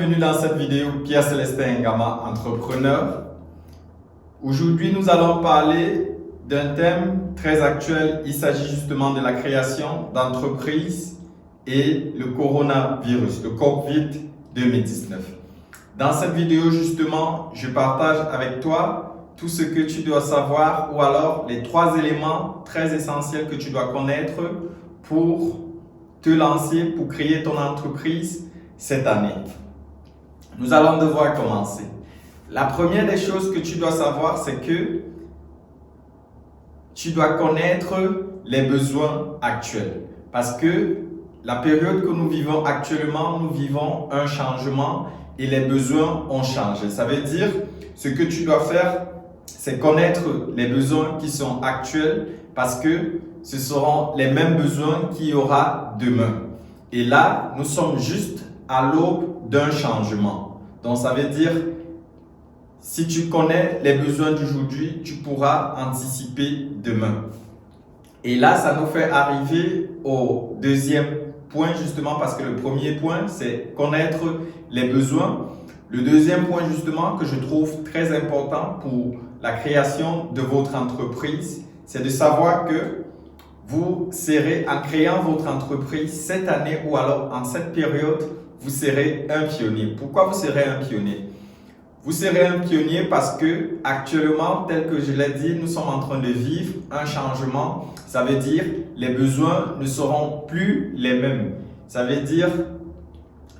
bienvenue dans cette vidéo Pierre Célestin Ngama, entrepreneur. Aujourd'hui, nous allons parler d'un thème très actuel. Il s'agit justement de la création d'entreprises et le coronavirus, le COVID-19. Dans cette vidéo, justement, je partage avec toi tout ce que tu dois savoir ou alors les 3 éléments très essentiels que tu dois connaître pour te lancer, pour créer ton entreprise cette année. Nous allons devoir commencer. La première des choses que tu dois savoir, c'est que tu dois connaître les besoins actuels. Parce que la période que nous vivons actuellement, nous vivons un changement et les besoins ont changé. Ça veut dire, ce que tu dois faire, c'est connaître les besoins qui sont actuels parce que ce seront les mêmes besoins qu'il y aura demain. Et là, nous sommes juste à l'aube d'un changement. Donc, ça veut dire, si tu connais les besoins d'aujourd'hui, tu pourras anticiper demain. Et là, ça nous fait arriver au deuxième point, justement, parce que le premier point, c'est connaître les besoins. Le deuxième point, justement, que je trouve très important pour la création de votre entreprise, c'est de savoir que vous serez, en créant votre entreprise cette année ou alors en cette période, vous serez un pionnier. Pourquoi vous serez un pionnier? Vous serez un pionnier parce que actuellement, tel que je l'ai dit, nous sommes en train de vivre un changement. Ça veut dire les besoins ne seront plus les mêmes. Ça veut dire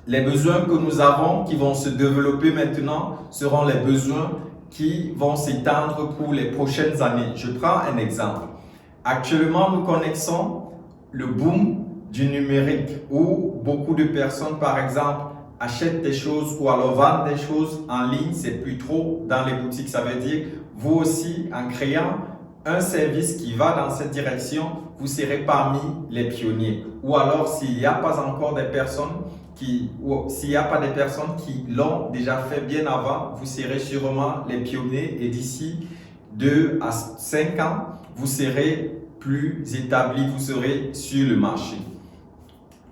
les besoins que nous avons qui vont se développer maintenant seront les besoins qui vont s'étendre pour les prochaines années. Je prends un exemple. Actuellement, nous connaissons le boom du numérique où beaucoup de personnes, par exemple, achètent des choses ou alors vendent des choses en ligne. C'est plus trop dans les boutiques. Ça veut dire, vous aussi, en créant un service qui va dans cette direction, vous serez parmi les pionniers. Ou alors, s'il n'y a pas encore des personnes qui l'ont déjà fait bien avant, vous serez sûrement les pionniers et d'ici 2 à 5 ans, vous serez plus établi, vous serez sur le marché.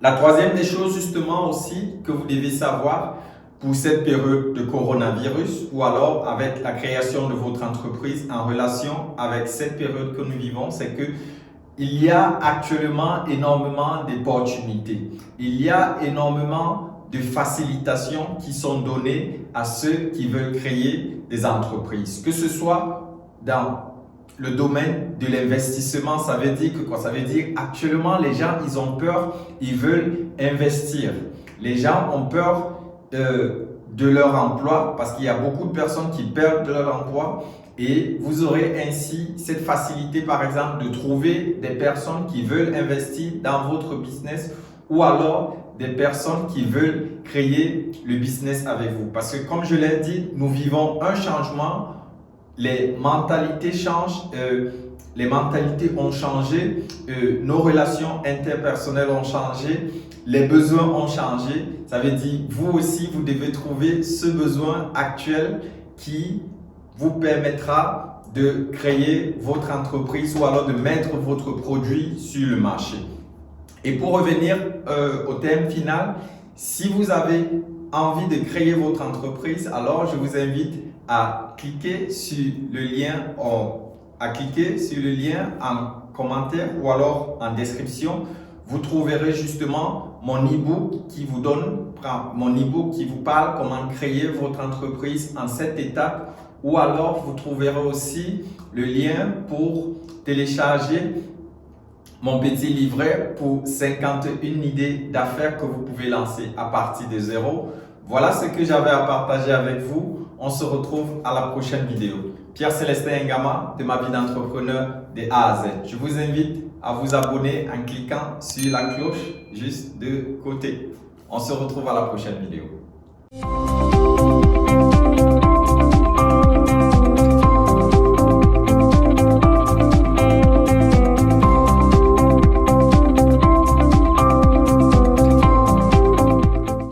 La troisième des choses justement aussi que vous devez savoir pour cette période de coronavirus ou alors avec la création de votre entreprise en relation avec cette période que nous vivons, c'est que il y a actuellement énormément d'opportunités. Il y a énormément de facilitations qui sont données à ceux qui veulent créer des entreprises. Que ce soit dans le domaine de l'investissement, ça veut dire que quoi? Ça veut dire actuellement les gens, ils ont peur, ils veulent investir. Les gens ont peur de leur emploi parce qu'il y a beaucoup de personnes qui perdent leur emploi et vous aurez ainsi cette facilité par exemple de trouver des personnes qui veulent investir dans votre business ou alors des personnes qui veulent créer le business avec vous. Parce que comme je l'ai dit, nous vivons un changement. Les mentalités changent, les mentalités ont changé, nos relations interpersonnelles ont changé, les besoins ont changé. Ça veut dire, vous aussi, vous devez trouver ce besoin actuel qui vous permettra de créer votre entreprise ou alors de mettre votre produit sur le marché. Et pour revenir au thème final, si vous avez envie de créer votre entreprise, alors je vous invite à cliquer sur le lien en commentaire ou alors en description. Vous trouverez justement mon e-book qui vous parle comment créer votre entreprise en 7 étapes ou alors vous trouverez aussi le lien pour télécharger mon petit livret pour 51 idées d'affaires que vous pouvez lancer à partir de zéro. Voilà ce que j'avais à partager avec vous. On se retrouve à la prochaine vidéo. Pierre Célestin Ngama de ma vie d'entrepreneur de A à Z. Je vous invite à vous abonner en cliquant sur la cloche juste de côté. On se retrouve à la prochaine vidéo.